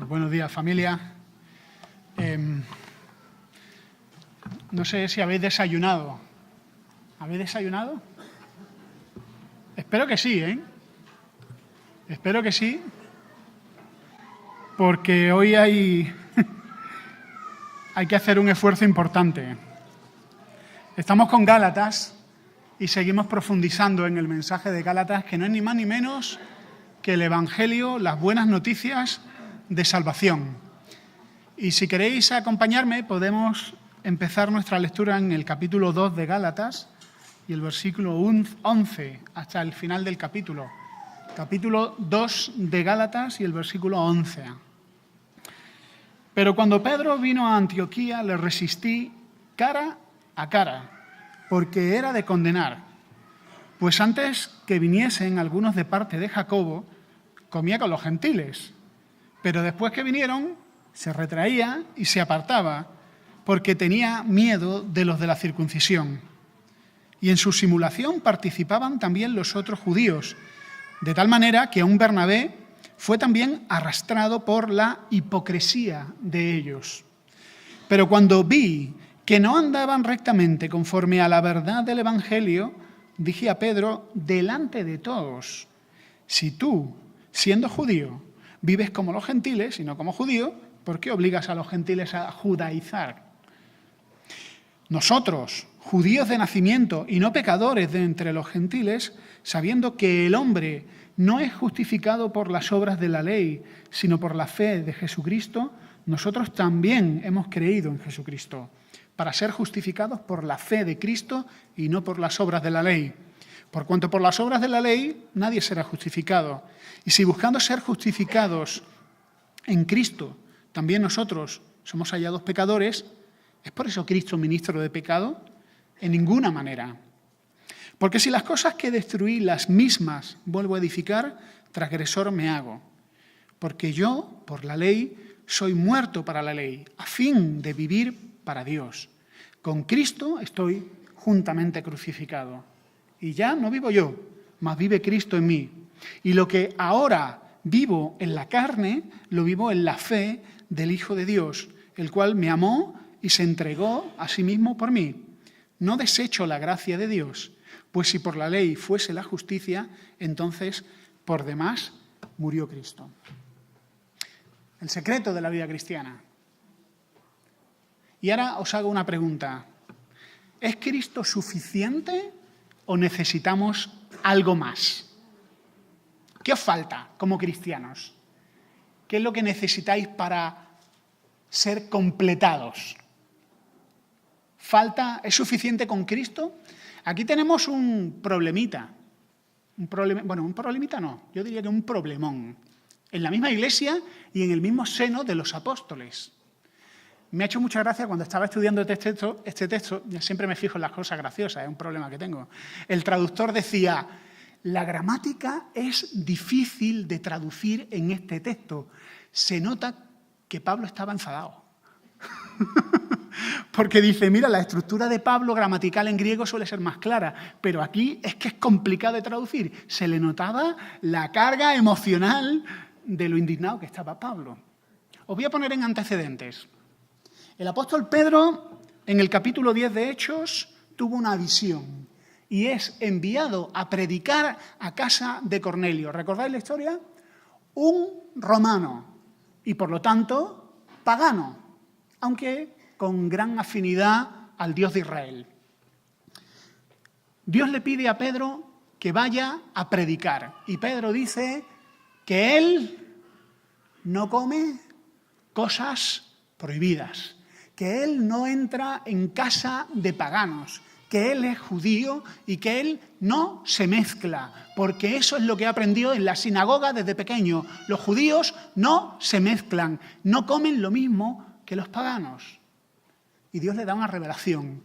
Buenos días, familia. No sé si habéis desayunado. ¿Habéis desayunado? Espero que sí, ¿eh? Espero que sí, porque hoy hay que hacer un esfuerzo importante. Estamos con Gálatas y seguimos profundizando en el mensaje de Gálatas, que no es ni más ni menos que el Evangelio, las buenas noticias de salvación. Y si queréis acompañarme, podemos empezar nuestra lectura en el capítulo 2 de Gálatas y el versículo 11 hasta el final del capítulo. Capítulo 2 de Gálatas y el versículo 11. Pero cuando Pedro vino a Antioquía, le resistí cara a cara, porque era de condenar. Pues antes que viniesen algunos de parte de Jacobo, comía con los gentiles. Pero después que vinieron, se retraía y se apartaba, porque tenía miedo de los de la circuncisión. Y en su simulación participaban también los otros judíos, de tal manera que aún Bernabé fue también arrastrado por la hipocresía de ellos. Pero cuando vi que no andaban rectamente conforme a la verdad del Evangelio, dije a Pedro delante de todos: si tú, siendo judío, vives como los gentiles y no como judío, ¿por qué obligas a los gentiles a judaizar? Nosotros, judíos de nacimiento y no pecadores de entre los gentiles, sabiendo que el hombre no es justificado por las obras de la ley, sino por la fe de Jesucristo, nosotros también hemos creído en Jesucristo, para ser justificados por la fe de Cristo y no por las obras de la ley. Por cuanto por las obras de la ley nadie será justificado. Y si buscando ser justificados en Cristo, también nosotros somos hallados pecadores, ¿es por eso Cristo ministro de pecado? En ninguna manera. Porque si las cosas que destruí las mismas vuelvo a edificar, transgresor me hago. Porque yo, por la ley, soy muerto para la ley, a fin de vivir para Dios. Con Cristo estoy juntamente crucificado. Y ya no vivo yo, mas vive Cristo en mí. Y lo que ahora vivo en la carne, lo vivo en la fe del Hijo de Dios, el cual me amó y se entregó a sí mismo por mí. No desecho la gracia de Dios, pues si por la ley fuese la justicia, entonces por demás murió Cristo. El secreto de la vida cristiana. Y ahora os hago una pregunta. ¿Es Cristo suficiente o necesitamos algo más? ¿Qué os falta como cristianos? ¿Qué es lo que necesitáis para ser completados? ¿Es suficiente con Cristo? Aquí tenemos un problemita. Un problemita no, yo diría que un problemón. En la misma iglesia y en el mismo seno de los apóstoles. Me ha hecho mucha gracia cuando estaba estudiando este texto, yo siempre me fijo en las cosas graciosas, es un problema que tengo. El traductor decía: la gramática es difícil de traducir en este texto. Se nota que Pablo estaba enfadado. Porque dice, mira, la estructura de Pablo gramatical en griego suele ser más clara, pero aquí es que es complicado de traducir. Se le notaba la carga emocional de lo indignado que estaba Pablo. Os voy a poner en antecedentes. El apóstol Pedro, en el capítulo 10 de Hechos, tuvo una visión y es enviado a predicar a casa de Cornelio. ¿Recordáis la historia? Un romano y, por lo tanto, pagano, aunque con gran afinidad al Dios de Israel. Dios le pide a Pedro que vaya a predicar y Pedro dice que él no come cosas prohibidas, que él no entra en casa de paganos, que él es judío y que él no se mezcla, porque eso es lo que ha aprendido en la sinagoga desde pequeño. Los judíos no se mezclan, no comen lo mismo que los paganos. Y Dios le da una revelación.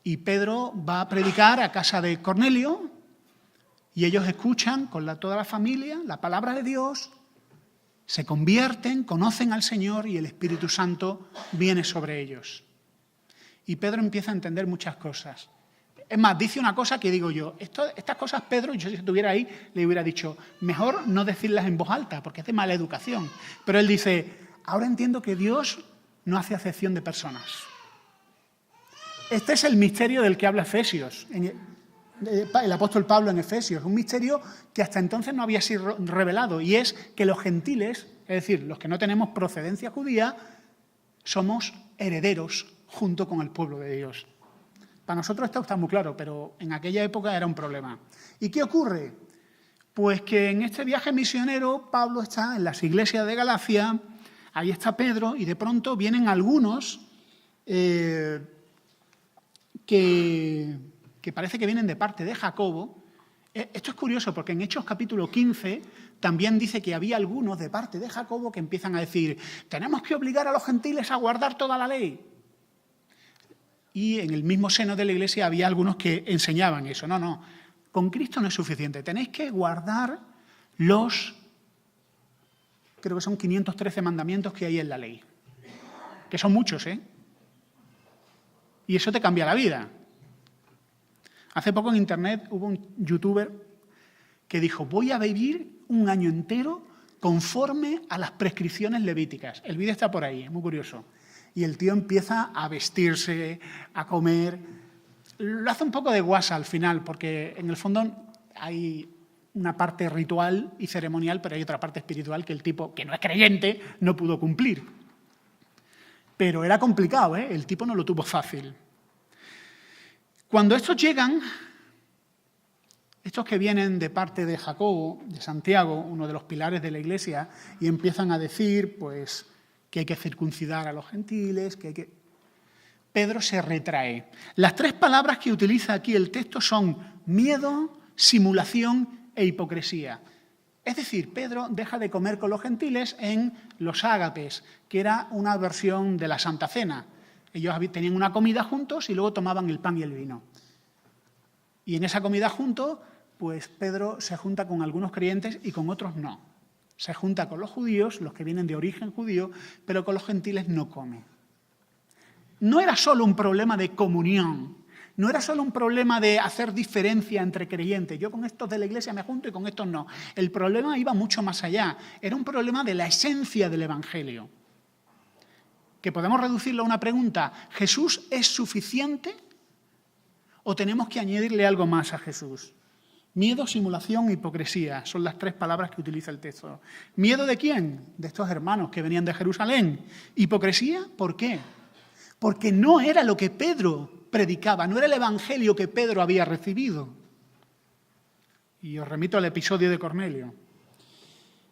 Y Pedro va a predicar a casa de Cornelio y ellos escuchan con toda la familia la palabra de Dios, se convierten, conocen al Señor y el Espíritu Santo viene sobre ellos. Y Pedro empieza a entender muchas cosas. Es más, dice una cosa que digo yo, estas cosas Pedro, yo si estuviera ahí, le hubiera dicho, mejor no decirlas en voz alta, porque es de mala educación. Pero él dice, ahora entiendo que Dios no hace acepción de personas. Este es el misterio del que habla Efesios, el apóstol Pablo en Efesios, un misterio que hasta entonces no había sido revelado, y es que los gentiles, es decir, los que no tenemos procedencia judía, somos herederos junto con el pueblo de Dios. Para nosotros esto está muy claro, pero en aquella época era un problema. ¿Y qué ocurre? Pues que en este viaje misionero Pablo está en las iglesias de Galacia, ahí está Pedro, y de pronto vienen algunos que parece que vienen de parte de Jacobo. Esto es curioso porque en Hechos capítulo 15 también dice que había algunos de parte de Jacobo que empiezan a decir, tenemos que obligar a los gentiles a guardar toda la ley. Y en el mismo seno de la iglesia había algunos que enseñaban eso. No, con Cristo no es suficiente. Tenéis que guardar creo que son 513 mandamientos que hay en la ley. Que son muchos, ¿eh? Y eso te cambia la vida. Hace poco en internet hubo un youtuber que dijo, voy a vivir un año entero conforme a las prescripciones levíticas. El vídeo está por ahí, es muy curioso. Y el tío empieza a vestirse, a comer. Lo hace un poco de guasa al final, porque en el fondo hay una parte ritual y ceremonial, pero hay otra parte espiritual que el tipo, que no es creyente, no pudo cumplir. Pero era complicado, ¿eh? El tipo no lo tuvo fácil. Cuando estos llegan, estos que vienen de parte de Jacobo, de Santiago, uno de los pilares de la Iglesia, y empiezan a decir, pues, que hay que circuncidar a los gentiles, Pedro se retrae. Las tres palabras que utiliza aquí el texto son miedo, simulación e hipocresía. Es decir, Pedro deja de comer con los gentiles en los ágapes, que era una versión de la Santa Cena. Ellos tenían una comida juntos y luego tomaban el pan y el vino. Y en esa comida juntos, pues Pedro se junta con algunos creyentes y con otros no. Se junta con los judíos, los que vienen de origen judío, pero con los gentiles no come. No era solo un problema de comunión, no era solo un problema de hacer diferencia entre creyentes. Yo con estos de la iglesia me junto y con estos no. El problema iba mucho más allá. Era un problema de la esencia del Evangelio. Que podemos reducirlo a una pregunta, ¿Jesús es suficiente o tenemos que añadirle algo más a Jesús? Miedo, simulación e hipocresía son las tres palabras que utiliza el texto. ¿Miedo de quién? De estos hermanos que venían de Jerusalén. ¿Hipocresía? ¿Por qué? Porque no era lo que Pedro predicaba, no era el evangelio que Pedro había recibido. Y os remito al episodio de Cornelio.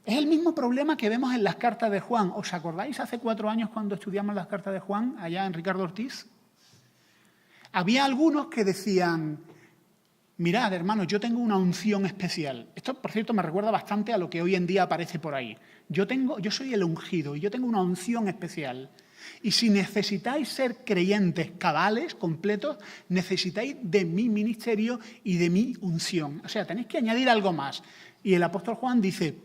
Es el mismo problema que vemos en las cartas de Juan. ¿Os acordáis hace 4 años cuando estudiamos las cartas de Juan, allá en Ricardo Ortiz? Había algunos que decían, mirad, hermanos, yo tengo una unción especial. Esto, por cierto, me recuerda bastante a lo que hoy en día aparece por ahí. Yo soy el ungido y yo tengo una unción especial. Y si necesitáis ser creyentes cabales, completos, necesitáis de mi ministerio y de mi unción. O sea, tenéis que añadir algo más. Y el apóstol Juan dice,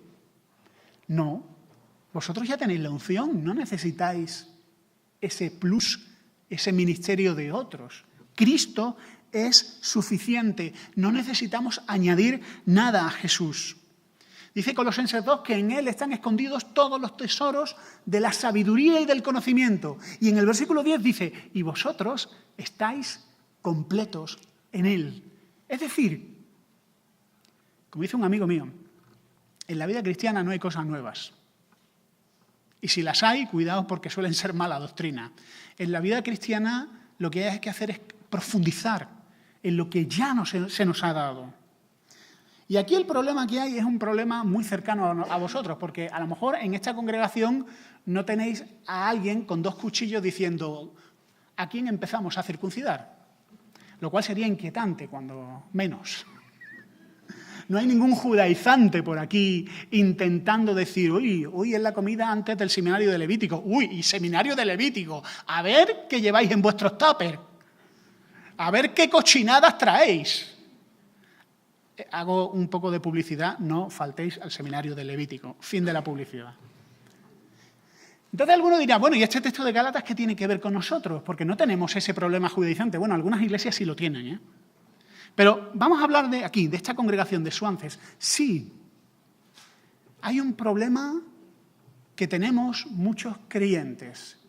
no, vosotros ya tenéis la unción, no necesitáis ese plus, ese ministerio de otros. Cristo es suficiente, no necesitamos añadir nada a Jesús. Dice Colosenses 2 que en Él están escondidos todos los tesoros de la sabiduría y del conocimiento. Y en el versículo 10 dice, y vosotros estáis completos en Él. Es decir, como dice un amigo mío, en la vida cristiana no hay cosas nuevas. Y si las hay, cuidado porque suelen ser mala doctrina. En la vida cristiana lo que hay que hacer es profundizar en lo que ya se nos ha dado. Y aquí el problema que hay es un problema muy cercano a vosotros, porque a lo mejor en esta congregación no tenéis a alguien con 2 cuchillos diciendo ¿a quién empezamos a circuncidar? Lo cual sería inquietante, cuando menos. No hay ningún judaizante por aquí intentando decir, hoy es la comida antes del seminario de Levítico. Y seminario de Levítico. A ver qué lleváis en vuestros tuppers. A ver qué cochinadas traéis. Hago un poco de publicidad, no faltéis al seminario de Levítico. Fin de la publicidad. Entonces alguno dirá, bueno, ¿y este texto de Gálatas qué tiene que ver con nosotros? Porque no tenemos ese problema judaizante. Bueno, algunas iglesias sí lo tienen, ¿eh? Pero vamos a hablar de aquí, de esta congregación de Swances. Sí, hay un problema que tenemos muchos creyentes,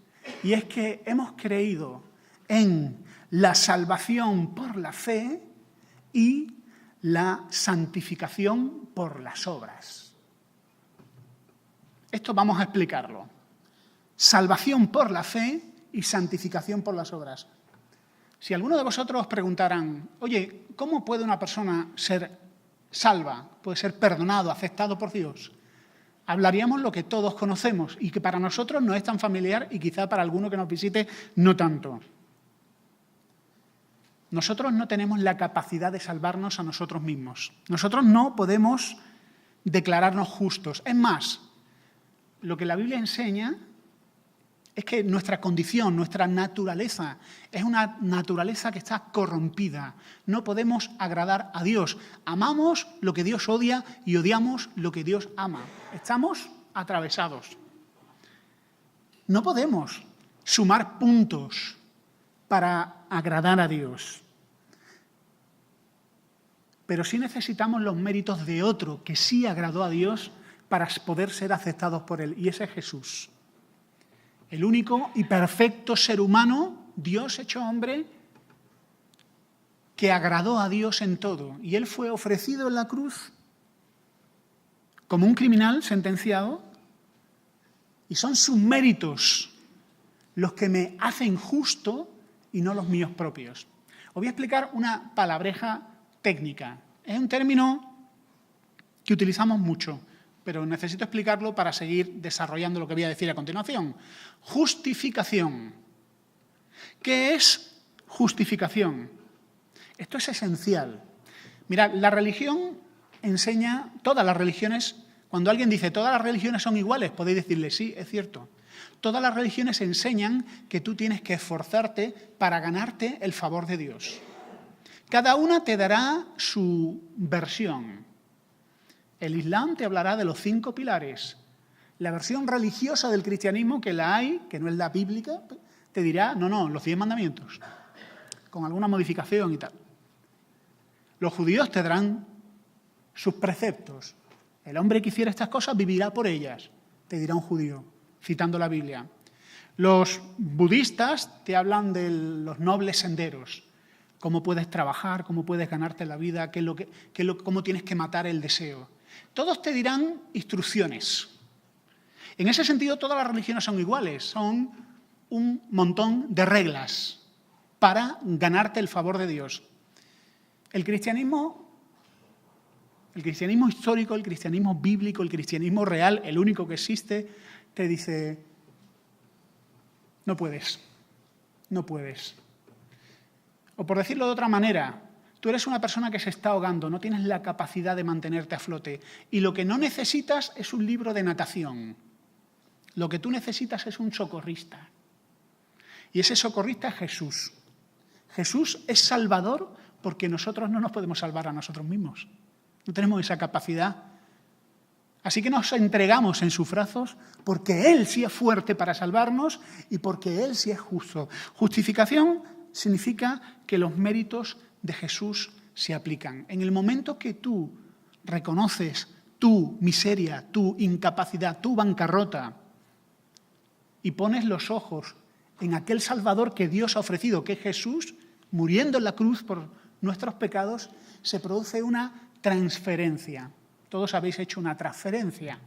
y es que hemos creído en la salvación por la fe y la santificación por las obras. Esto vamos a explicarlo. Salvación por la fe y santificación por las obras. Si alguno de vosotros os preguntaran, oye, ¿cómo puede una persona ser salva? ¿Puede ser perdonado, aceptado por Dios? Hablaríamos lo que todos conocemos y que para nosotros no es tan familiar y quizá para alguno que nos visite no tanto. Nosotros no tenemos la capacidad de salvarnos a nosotros mismos. Nosotros no podemos declararnos justos. Es más, lo que la Biblia enseña es que nuestra condición, nuestra naturaleza, es una naturaleza que está corrompida. No podemos agradar a Dios. Amamos lo que Dios odia y odiamos lo que Dios ama. Estamos atravesados. No podemos sumar puntos para agradar a Dios. Pero sí necesitamos los méritos de otro que sí agradó a Dios para poder ser aceptados por Él, y ese es Jesús. El único y perfecto ser humano, Dios hecho hombre, que agradó a Dios en todo. Y Él fue ofrecido en la cruz como un criminal sentenciado, y son sus méritos los que me hacen justo y no los míos propios. Os voy a explicar una palabreja técnica. Es un término que utilizamos mucho, pero necesito explicarlo para seguir desarrollando lo que voy a decir a continuación. Justificación. ¿Qué es justificación? Esto es esencial. Mirad, la religión enseña, todas las religiones, cuando alguien dice todas las religiones son iguales, podéis decirle sí, es cierto. Todas las religiones enseñan que tú tienes que esforzarte para ganarte el favor de Dios. Cada una te dará su versión. El Islam te hablará de los 5 pilares. La versión religiosa del cristianismo, que la hay, que no es la bíblica, te dirá, no, los 10 mandamientos, con alguna modificación y tal. Los judíos te darán sus preceptos. El hombre que hiciera estas cosas vivirá por ellas, te dirá un judío, citando la Biblia. Los budistas te hablan de los nobles senderos, cómo puedes trabajar, cómo puedes ganarte la vida, cómo tienes que matar el deseo. Todos te dirán instrucciones. En ese sentido, todas las religiones son iguales, son un montón de reglas para ganarte el favor de Dios. El cristianismo histórico, el cristianismo bíblico, el cristianismo real, el único que existe, te dice, no puedes. O por decirlo de otra manera, tú eres una persona que se está ahogando, no tienes la capacidad de mantenerte a flote, y lo que no necesitas es un libro de natación. Lo que tú necesitas es un socorrista. Y ese socorrista es Jesús. Jesús es salvador porque nosotros no nos podemos salvar a nosotros mismos. No tenemos esa capacidad. Así que nos entregamos en sus brazos porque Él sí es fuerte para salvarnos y porque Él sí es justo. Justificación significa que los méritos de Jesús se aplican. En el momento que tú reconoces tu miseria, tu incapacidad, tu bancarrota y pones los ojos en aquel Salvador que Dios ha ofrecido, que es Jesús, muriendo en la cruz por nuestros pecados, se produce una transferencia. Todos habéis hecho una transferencia.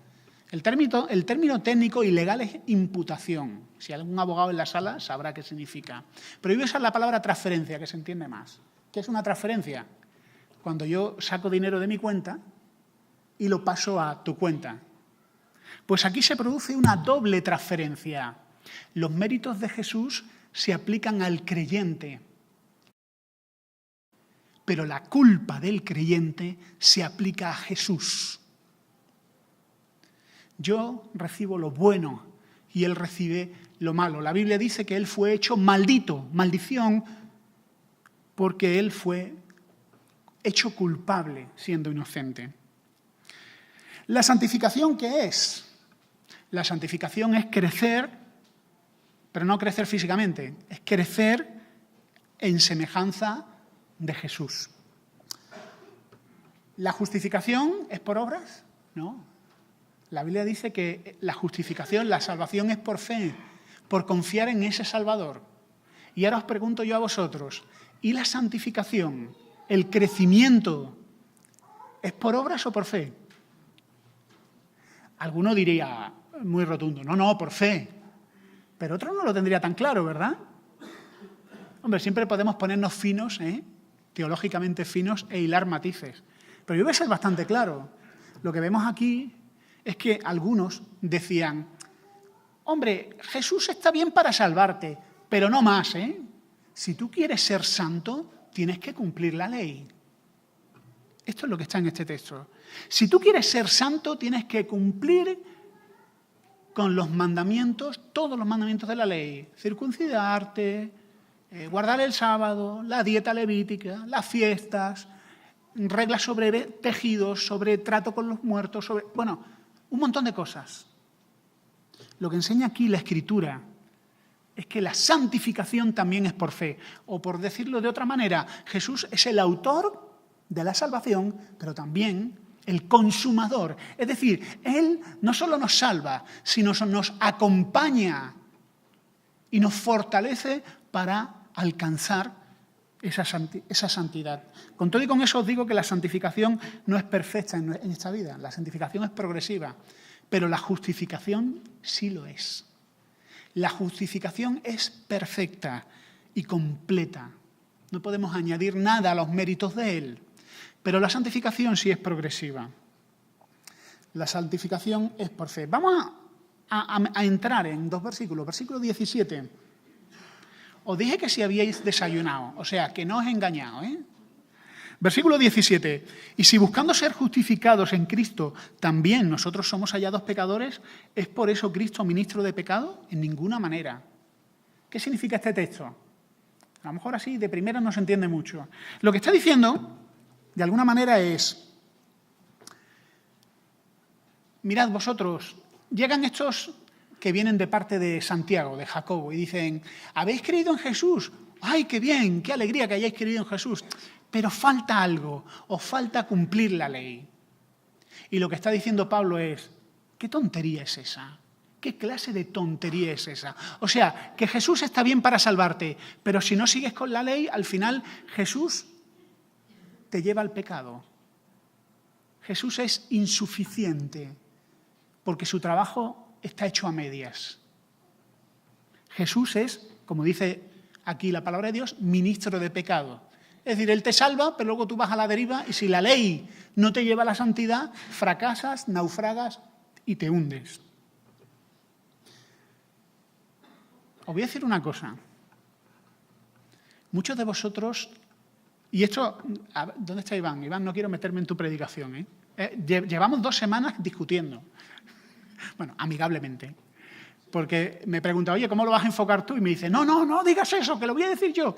El término técnico y legal es imputación. Si hay algún abogado en la sala sabrá qué significa. Pero yo voy a usar la palabra transferencia, que se entiende más. ¿Qué es una transferencia? Cuando yo saco dinero de mi cuenta y lo paso a tu cuenta. Pues aquí se produce una doble transferencia. Los méritos de Jesús se aplican al creyente, pero la culpa del creyente se aplica a Jesús. Yo recibo lo bueno y Él recibe lo malo. La Biblia dice que Él fue hecho maldito, maldición, porque Él fue hecho culpable siendo inocente. ¿La santificación qué es? La santificación es crecer, pero no crecer físicamente, es crecer en semejanza de Jesús. ¿La justificación es por obras? No. La Biblia dice que la justificación, la salvación es por fe, por confiar en ese Salvador. Y ahora os pregunto yo a vosotros, ¿y la santificación, el crecimiento, es por obras o por fe? Alguno diría muy rotundo, no, por fe. Pero otro no lo tendría tan claro, ¿verdad? Hombre, siempre podemos ponernos finos, teológicamente finos, e hilar matices. Pero yo voy a ser bastante claro. Lo que vemos aquí es que algunos decían, hombre, Jesús está bien para salvarte, pero no más, Si tú quieres ser santo, tienes que cumplir la ley. Esto es lo que está en este texto. Si tú quieres ser santo, tienes que cumplir con los mandamientos, todos los mandamientos de la ley. Circuncidarte, guardar el sábado, la dieta levítica, las fiestas, reglas sobre tejidos, sobre trato con los muertos, un montón de cosas. Lo que enseña aquí la Escritura es que la santificación también es por fe. O por decirlo de otra manera, Jesús es el autor de la salvación, pero también el consumador. Es decir, Él no solo nos salva, sino nos acompaña y nos fortalece para alcanzar esa santidad. Con todo y con eso os digo que la santificación no es perfecta en esta vida. La santificación es progresiva, pero la justificación sí lo es. La justificación es perfecta y completa. No podemos añadir nada a los méritos de Él. Pero la santificación sí es progresiva. La santificación es por fe. Vamos a entrar en dos versículos. Versículo 17. Os dije que si habíais desayunado, o sea, que no os he engañado, Versículo 17. Y si buscando ser justificados en Cristo también nosotros somos hallados pecadores, ¿es por eso Cristo ministro de pecado? En ninguna manera. ¿Qué significa este texto? A lo mejor así de primera no se entiende mucho. Lo que está diciendo, de alguna manera, es: mirad vosotros, llegan estos que vienen de parte de Santiago, de Jacobo, y dicen, ¿habéis creído en Jesús? ¡Ay, qué bien! ¡Qué alegría que hayáis creído en Jesús! Pero falta algo, os falta cumplir la ley. Y lo que está diciendo Pablo es, ¿qué tontería es esa? ¿Qué clase de tontería es esa? O sea, que Jesús está bien para salvarte, pero si no sigues con la ley, al final Jesús te lleva al pecado. Jesús es insuficiente porque su trabajo está hecho a medias. Jesús es, como dice aquí la palabra de Dios, ministro de pecado. Es decir, Él te salva, pero luego tú vas a la deriva y si la ley no te lleva a la santidad, fracasas, naufragas y te hundes. Os voy a decir una cosa. Muchos de vosotros, y esto, ¿dónde está Iván? Iván, no quiero meterme en tu predicación, Llevamos 2 semanas discutiendo. Bueno, amigablemente. Porque me pregunta, oye, ¿cómo lo vas a enfocar tú? Y me dice, no digas eso, que lo voy a decir yo.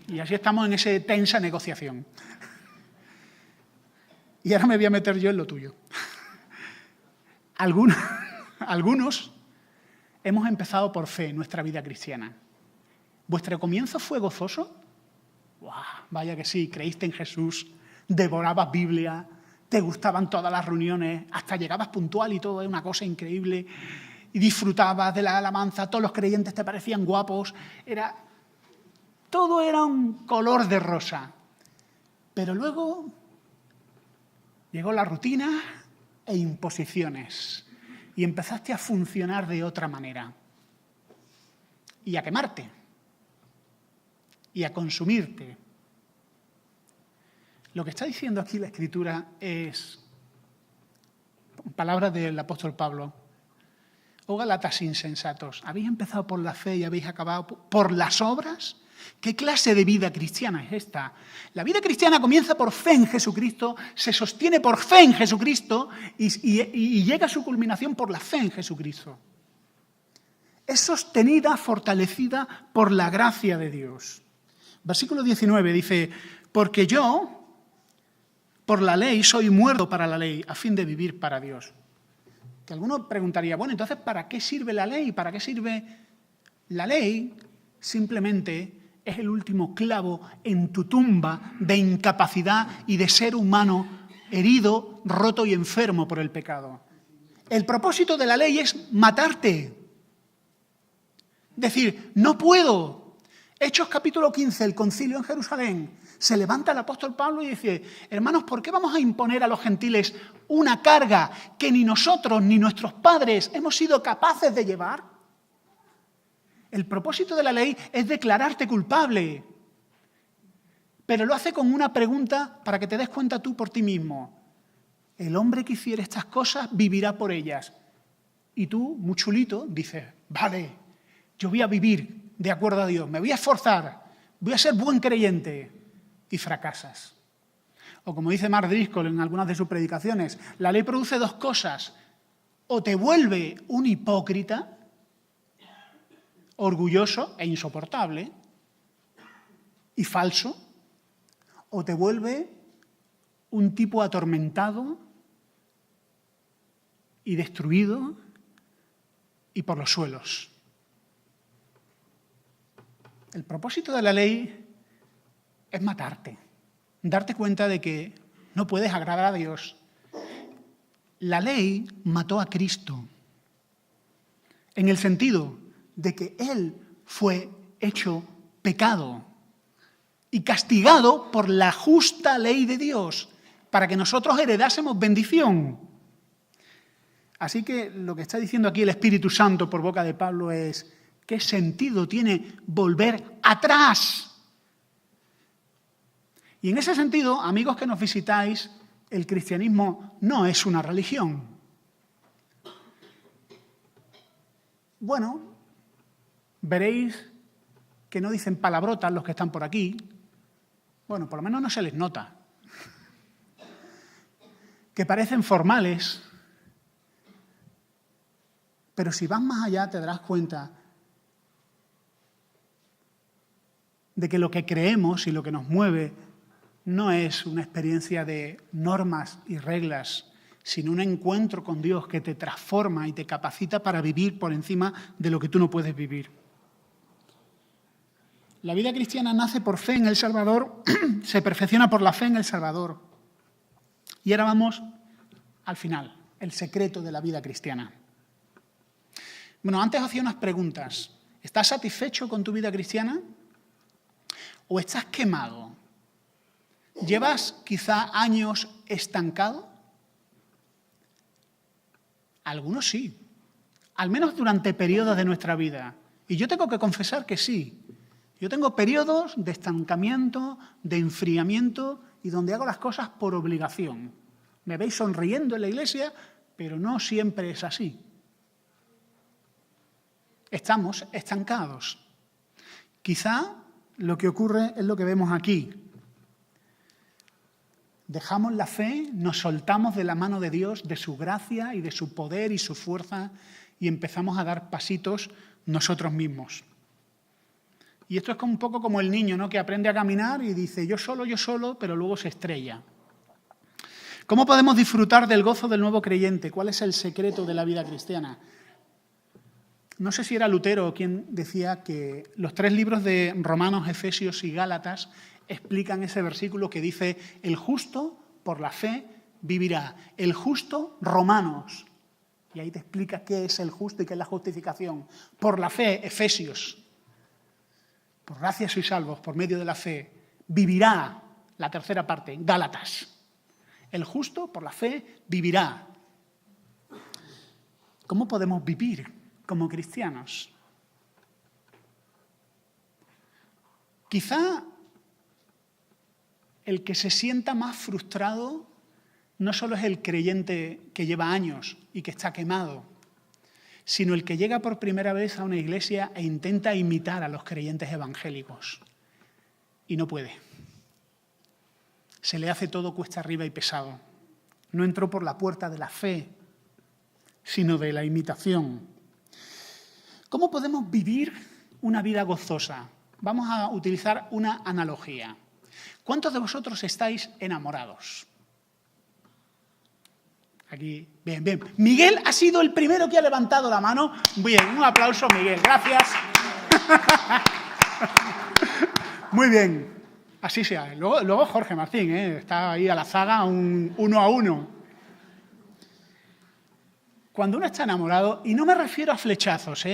Y así estamos en esa tensa negociación. Y ahora me voy a meter yo en lo tuyo. Algunos hemos empezado por fe en nuestra vida cristiana. ¿Vuestro comienzo fue gozoso? ¡Guau! Vaya que sí, creíste en Jesús, devorabas Biblia, te gustaban todas las reuniones, hasta llegabas puntual y todo, es una cosa increíble, y disfrutabas de la alabanza, todos los creyentes te parecían guapos, todo era un color de rosa. Pero luego llegó la rutina e imposiciones y empezaste a funcionar de otra manera y a quemarte y a consumirte. Lo que está diciendo aquí la Escritura es, palabras del apóstol Pablo, oh Gálatas insensatos, ¿habéis empezado por la fe y habéis acabado por las obras? ¿Qué clase de vida cristiana es esta? La vida cristiana comienza por fe en Jesucristo, se sostiene por fe en Jesucristo y llega a su culminación por la fe en Jesucristo. Es sostenida, fortalecida por la gracia de Dios. Versículo 19 dice, porque yo, por la ley, soy muerto para la ley, a fin de vivir para Dios. Que alguno preguntaría, bueno, entonces, ¿para qué sirve la ley? ¿Para qué sirve la ley? Simplemente es el último clavo en tu tumba de incapacidad y de ser humano herido, roto y enfermo por el pecado. El propósito de la ley es matarte. Decir, no puedo. Hechos capítulo 15, el concilio en Jerusalén. Se levanta el apóstol Pablo y dice, hermanos, ¿por qué vamos a imponer a los gentiles una carga que ni nosotros ni nuestros padres hemos sido capaces de llevar? El propósito de la ley es declararte culpable, pero lo hace con una pregunta para que te des cuenta tú por ti mismo. El hombre que hiciere estas cosas vivirá por ellas. Y tú, muy chulito, dices, vale, yo voy a vivir de acuerdo a Dios, me voy a esforzar, voy a ser buen creyente. Y fracasas. O como dice Mark Driscoll en algunas de sus predicaciones, la ley produce dos cosas. O te vuelve un hipócrita, orgulloso e insoportable, y falso, o te vuelve un tipo atormentado y destruido y por los suelos. El propósito de la ley es matarte, darte cuenta de que no puedes agradar a Dios. La ley mató a Cristo, en el sentido de que Él fue hecho pecado y castigado por la justa ley de Dios, para que nosotros heredásemos bendición. Así que lo que está diciendo aquí el Espíritu Santo por boca de Pablo es, ¿qué sentido tiene volver atrás? Y en ese sentido, amigos que nos visitáis, el cristianismo no es una religión. Bueno, veréis que no dicen palabrotas los que están por aquí. Bueno, por lo menos no se les nota. Que parecen formales. Pero si vas más allá te darás cuenta de que lo que creemos y lo que nos mueve no es una experiencia de normas y reglas, sino un encuentro con Dios que te transforma y te capacita para vivir por encima de lo que tú no puedes vivir. La vida cristiana nace por fe en el Salvador, se perfecciona por la fe en el Salvador. Y ahora vamos al final, el secreto de la vida cristiana. Bueno, antes hacía unas preguntas. ¿Estás satisfecho con tu vida cristiana? ¿O estás quemado? ¿Llevas quizá años estancado? Algunos sí, al menos durante periodos de nuestra vida. Y yo tengo que confesar que sí. Yo tengo periodos de estancamiento, de enfriamiento y donde hago las cosas por obligación. Me veis sonriendo en la iglesia, pero no siempre es así. Estamos estancados. Quizá lo que ocurre es lo que vemos aquí. Dejamos la fe, nos soltamos de la mano de Dios, de su gracia y de su poder y su fuerza y empezamos a dar pasitos nosotros mismos. Y esto es un poco como el niño, ¿no?, que aprende a caminar y dice yo solo, pero luego se estrella. ¿Cómo podemos disfrutar del gozo del nuevo creyente? ¿Cuál es el secreto de la vida cristiana? No sé si era Lutero quien decía que los 3 libros de Romanos, Efesios y Gálatas explican ese versículo que dice el justo por la fe vivirá. El justo, Romanos. Y ahí te explica qué es el justo y qué es la justificación. Por la fe, Efesios. Por gracia sois salvos, por medio de la fe. Vivirá, la tercera parte, Gálatas. El justo por la fe vivirá. ¿Cómo podemos vivir como cristianos? Quizá el que se sienta más frustrado no solo es el creyente que lleva años y que está quemado, sino el que llega por primera vez a una iglesia e intenta imitar a los creyentes evangélicos y no puede. Se le hace todo cuesta arriba y pesado. No entró por la puerta de la fe, sino de la imitación. ¿Cómo podemos vivir una vida gozosa? Vamos a utilizar una analogía. ¿Cuántos de vosotros estáis enamorados? Aquí, bien, bien. Miguel ha sido el primero que ha levantado la mano. Bien, un aplauso, Miguel. Gracias. Muy bien. Así sea. Luego Jorge Martín, está ahí a la zaga, un 1-1. Cuando uno está enamorado, y no me refiero a flechazos,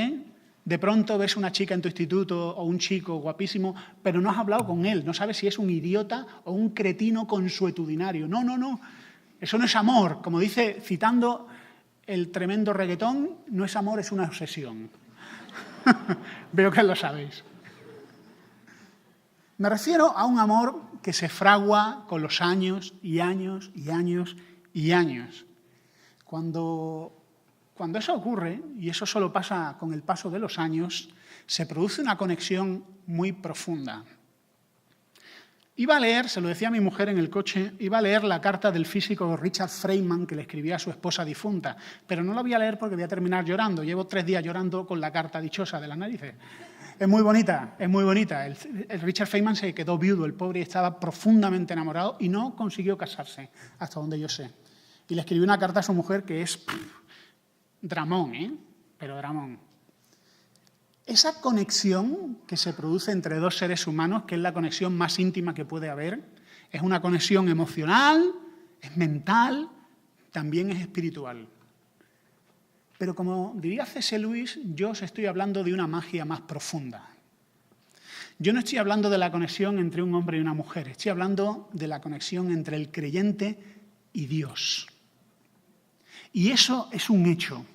de pronto ves una chica en tu instituto o un chico guapísimo, pero no has hablado con él, no sabes si es un idiota o un cretino consuetudinario. No. Eso no es amor. Como dice, citando el tremendo reggaetón, no es amor, es una obsesión. Veo que lo sabéis. Me refiero a un amor que se fragua con los años y años y años y años. Cuando eso ocurre, y eso solo pasa con el paso de los años, se produce una conexión muy profunda. Iba a leer, se lo decía a mi mujer en el coche, iba a leer la carta del físico Richard Feynman que le escribía a su esposa difunta, pero no la voy a leer porque voy a terminar llorando. Llevo 3 días llorando con la carta dichosa de las narices. Es muy bonita, es muy bonita. El Richard Feynman se quedó viudo, el pobre estaba profundamente enamorado y no consiguió casarse, hasta donde yo sé. Y le escribió una carta a su mujer que es dramón, pero dramón. Esa conexión que se produce entre dos seres humanos, que es la conexión más íntima que puede haber, es una conexión emocional, es mental, también es espiritual. Pero como diría C.S. Lewis, yo os estoy hablando de una magia más profunda. Yo no estoy hablando de la conexión entre un hombre y una mujer, estoy hablando de la conexión entre el creyente y Dios. Y eso es un hecho.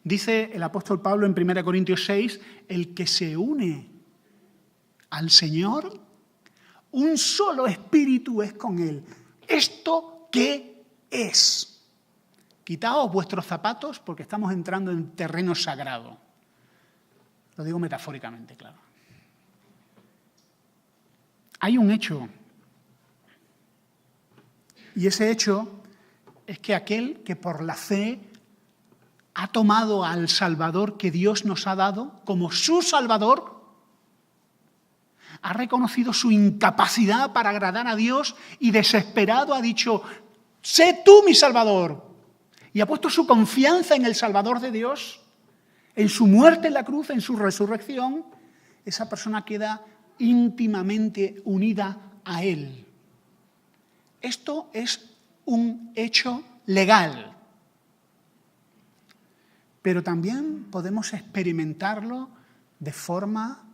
Dice el apóstol Pablo en 1 Corintios 6, el que se une al Señor, un solo espíritu es con Él. ¿Esto qué es? Quitaos vuestros zapatos porque estamos entrando en terreno sagrado. Lo digo metafóricamente, claro. Hay un hecho. Y ese hecho es que aquel que por la fe ha tomado al Salvador que Dios nos ha dado como su Salvador, ha reconocido su incapacidad para agradar a Dios y desesperado ha dicho, sé tú mi Salvador. Y ha puesto su confianza en el Salvador de Dios, en su muerte en la cruz, en su resurrección. Esa persona queda íntimamente unida a Él. Esto es un hecho legal. Pero también podemos experimentarlo de forma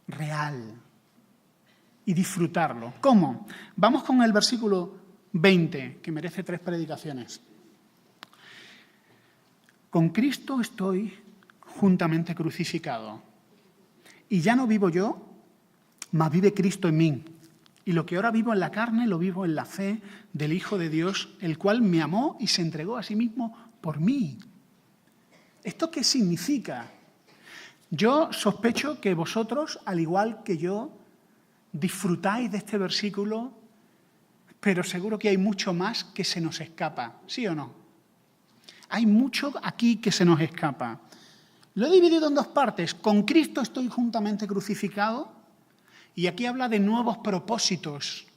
real y disfrutarlo. ¿Cómo? Vamos con el versículo 20, que merece 3 predicaciones. Con Cristo estoy juntamente crucificado. Y ya no vivo yo, mas vive Cristo en mí. Y lo que ahora vivo en la carne, lo vivo en la fe del Hijo de Dios, el cual me amó y se entregó a sí mismo por mí. ¿Esto qué significa? Yo sospecho que vosotros, al igual que yo, disfrutáis de este versículo, pero seguro que hay mucho más que se nos escapa, ¿sí o no? Hay mucho aquí que se nos escapa. Lo he dividido en 2 partes. Con Cristo estoy juntamente crucificado, y aquí habla de nuevos propósitos.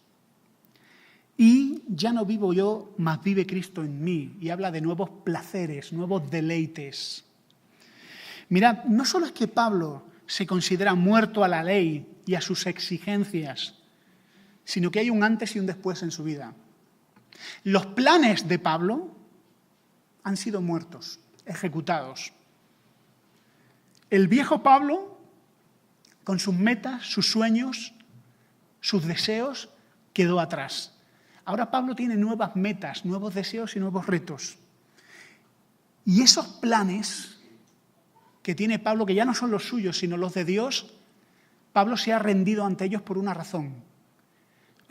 Y ya no vivo yo, mas vive Cristo en mí. Y habla de nuevos placeres, nuevos deleites. Mirad, no solo es que Pablo se considera muerto a la ley y a sus exigencias, sino que hay un antes y un después en su vida. Los planes de Pablo han sido muertos, ejecutados. El viejo Pablo, con sus metas, sus sueños, sus deseos, quedó atrás. Ahora Pablo tiene nuevas metas, nuevos deseos y nuevos retos. Y esos planes que tiene Pablo, que ya no son los suyos, sino los de Dios, Pablo se ha rendido ante ellos por una razón.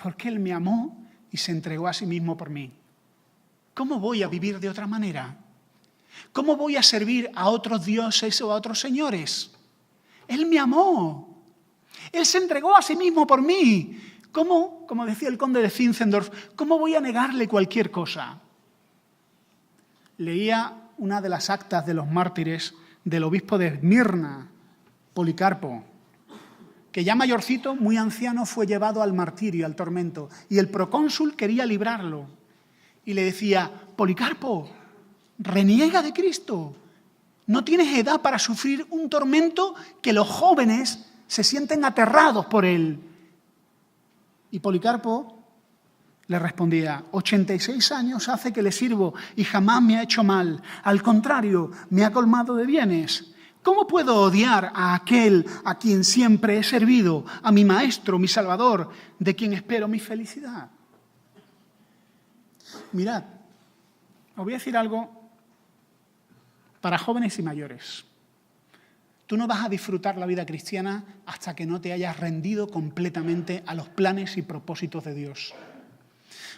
Porque Él me amó y se entregó a sí mismo por mí. ¿Cómo voy a vivir de otra manera? ¿Cómo voy a servir a otros dioses o a otros señores? Él me amó. Él se entregó a sí mismo por mí. ¿Cómo, como decía el conde de Zinzendorf, cómo voy a negarle cualquier cosa? Leía una de las actas de los mártires del obispo de Esmirna, Policarpo, que ya mayorcito, muy anciano, fue llevado al martirio, al tormento, y el procónsul quería librarlo. Y le decía, Policarpo, reniega de Cristo. No tienes edad para sufrir un tormento que los jóvenes se sienten aterrados por él. Y Policarpo le respondía: 86 años hace que le sirvo y jamás me ha hecho mal. Al contrario, me ha colmado de bienes. ¿Cómo puedo odiar a aquel a quien siempre he servido, a mi maestro, mi salvador, de quien espero mi felicidad? Mirad, os voy a decir algo para jóvenes y mayores. Tú no vas a disfrutar la vida cristiana hasta que no te hayas rendido completamente a los planes y propósitos de Dios.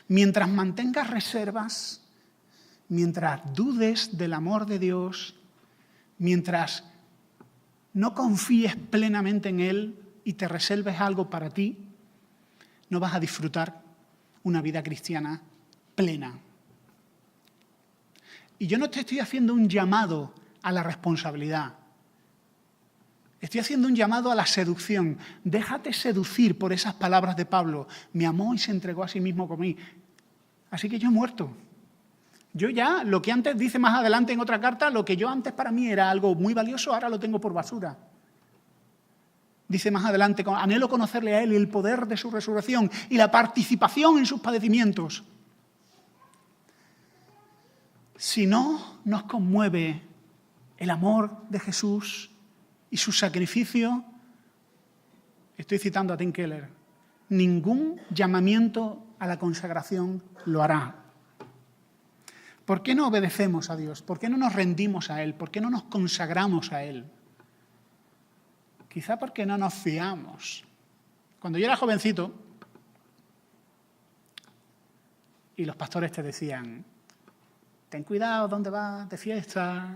Mientras mantengas reservas, mientras dudes del amor de Dios, mientras no confíes plenamente en Él y te reserves algo para ti, no vas a disfrutar una vida cristiana plena. Y yo no te estoy haciendo un llamado a la responsabilidad. Estoy haciendo un llamado a la seducción. Déjate seducir por esas palabras de Pablo. Me amó y se entregó a sí mismo por mí. Así que yo he muerto. Yo ya, lo que antes dice más adelante en otra carta, lo que yo antes para mí era algo muy valioso, ahora lo tengo por basura. Dice más adelante: anhelo conocerle a Él y el poder de su resurrección y la participación en sus padecimientos. Si no nos conmueve el amor de Jesús y su sacrificio, estoy citando a Tim Keller, ningún llamamiento a la consagración lo hará. ¿Por qué no obedecemos a Dios? ¿Por qué no nos rendimos a Él? ¿Por qué no nos consagramos a Él? Quizá porque no nos fiamos. Cuando yo era jovencito y los pastores te decían: ten cuidado dónde vas de fiesta,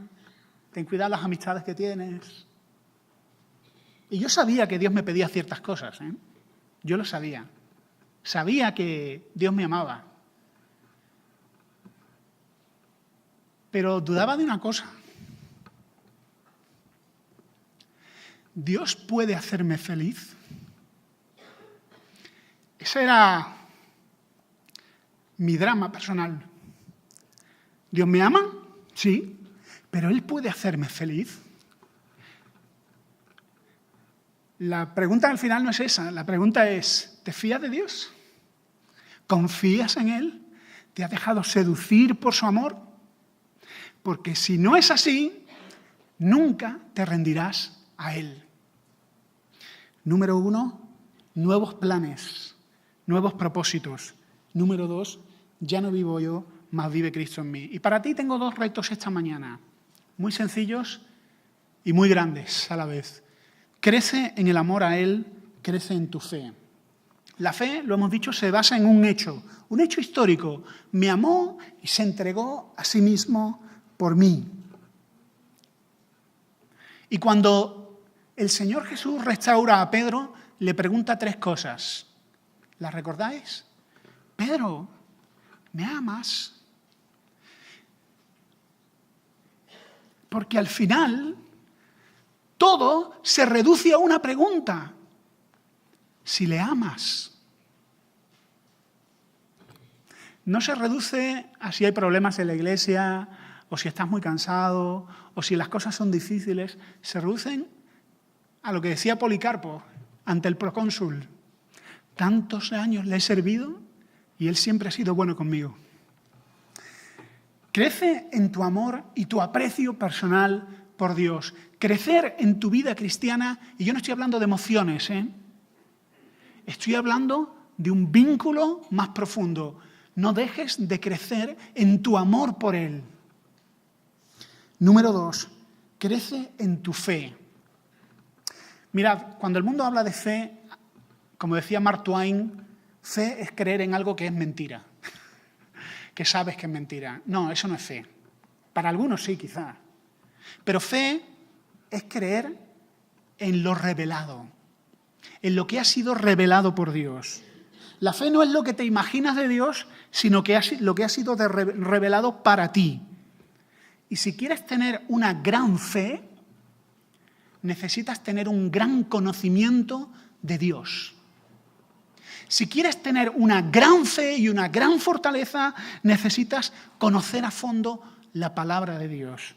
ten cuidado las amistades que tienes. Y yo sabía que Dios me pedía ciertas cosas, ¿eh? Yo lo sabía. Sabía que Dios me amaba. Pero dudaba de una cosa. ¿Dios puede hacerme feliz? Ese era mi drama personal. ¿Dios me ama? Sí, pero Él puede hacerme feliz. La pregunta al final no es esa. La pregunta es: ¿te fías de Dios? ¿Confías en Él? ¿Te has dejado seducir por su amor? Porque si no es así, nunca te rendirás a Él. Número 1, nuevos planes, nuevos propósitos. Número 2, ya no vivo yo, mas vive Cristo en mí. Y para ti tengo 2 retos esta mañana, muy sencillos y muy grandes a la vez. Crece en el amor a Él, crece en tu fe. La fe, lo hemos dicho, se basa en un hecho histórico. Me amó y se entregó a sí mismo por mí. Y cuando el Señor Jesús restaura a Pedro, le pregunta 3 cosas. ¿Las recordáis? Pedro, ¿me amas? Porque al final todo se reduce a una pregunta: si le amas. No se reduce a si hay problemas en la iglesia, o si estás muy cansado, o si las cosas son difíciles. Se reducen a lo que decía Policarpo ante el procónsul: tantos años le he servido y él siempre ha sido bueno conmigo. Crece en tu amor y tu aprecio personal por Dios. Crecer en tu vida cristiana, y yo no estoy hablando de emociones, estoy hablando de un vínculo más profundo. No dejes de crecer en tu amor por Él. Número 2, crece en tu fe. Mirad, cuando el mundo habla de fe, como decía Mark Twain, fe es creer en algo que es mentira, que sabes que es mentira. No, eso no es fe. Para algunos sí, quizá. Pero fe es creer en lo revelado, en lo que ha sido revelado por Dios. La fe no es lo que te imaginas de Dios, sino que lo que ha sido revelado para ti. Y si quieres tener una gran fe, necesitas tener un gran conocimiento de Dios. Si quieres tener una gran fe y una gran fortaleza, necesitas conocer a fondo la palabra de Dios,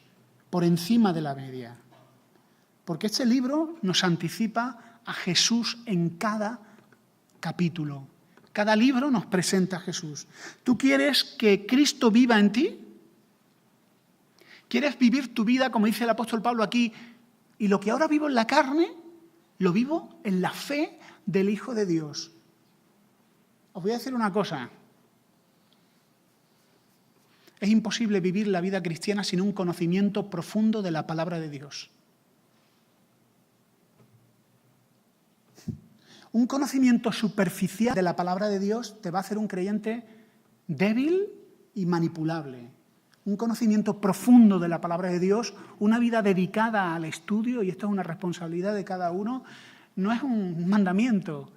por encima de la media. Porque este libro nos anticipa a Jesús en cada capítulo. Cada libro nos presenta a Jesús. ¿Tú quieres que Cristo viva en ti? ¿Quieres vivir tu vida, como dice el apóstol Pablo aquí, y lo que ahora vivo en la carne, lo vivo en la fe del Hijo de Dios? Os voy a decir una cosa. Es imposible vivir la vida cristiana sin un conocimiento profundo de la palabra de Dios. Un conocimiento superficial de la palabra de Dios te va a hacer un creyente débil y manipulable. Un conocimiento profundo de la palabra de Dios, una vida dedicada al estudio, y esto es una responsabilidad de cada uno, no es un mandamiento.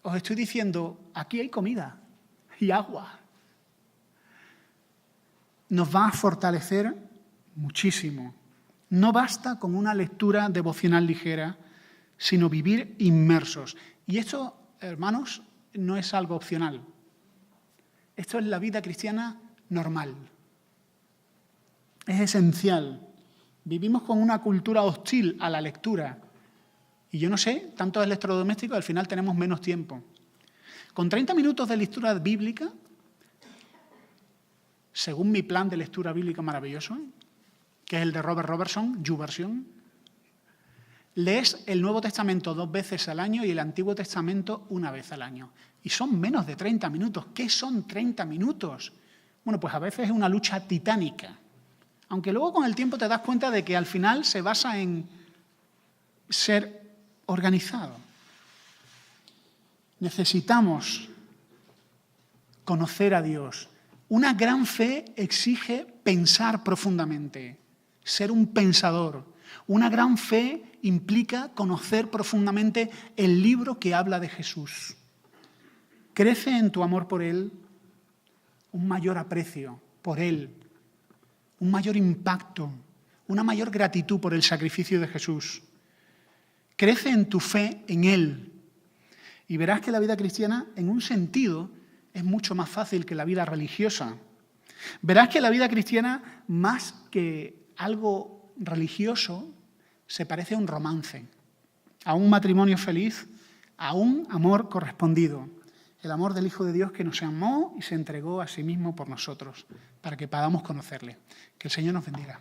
Os estoy diciendo, aquí hay comida y agua. Nos va a fortalecer muchísimo. No basta con una lectura devocional ligera, sino vivir inmersos. Y esto, hermanos, no es algo opcional. Esto es la vida cristiana normal. Es esencial. Vivimos con una cultura hostil a la lectura. Y yo no sé, tantos electrodomésticos, al final tenemos menos tiempo. Con 30 minutos de lectura bíblica, según mi plan de lectura bíblica maravilloso, que es el de Robert Robertson, YouVersion, lees el Nuevo Testamento 2 veces al año y el Antiguo Testamento una vez al año. Y son menos de 30 minutos. ¿Qué son 30 minutos? Bueno, pues a veces es una lucha titánica. Aunque luego con el tiempo te das cuenta de que al final se basa en ser organizado. Necesitamos conocer a Dios. Una gran fe exige pensar profundamente, ser un pensador. Una gran fe implica conocer profundamente el libro que habla de Jesús. Crece en tu amor por Él un mayor aprecio por Él, un mayor impacto, una mayor gratitud por el sacrificio de Jesús. Crece en tu fe en Él y verás que la vida cristiana, en un sentido, es mucho más fácil que la vida religiosa. Verás que la vida cristiana, más que algo religioso, se parece a un romance, a un matrimonio feliz, a un amor correspondido. El amor del Hijo de Dios que nos amó y se entregó a sí mismo por nosotros, para que podamos conocerle. Que el Señor nos bendiga.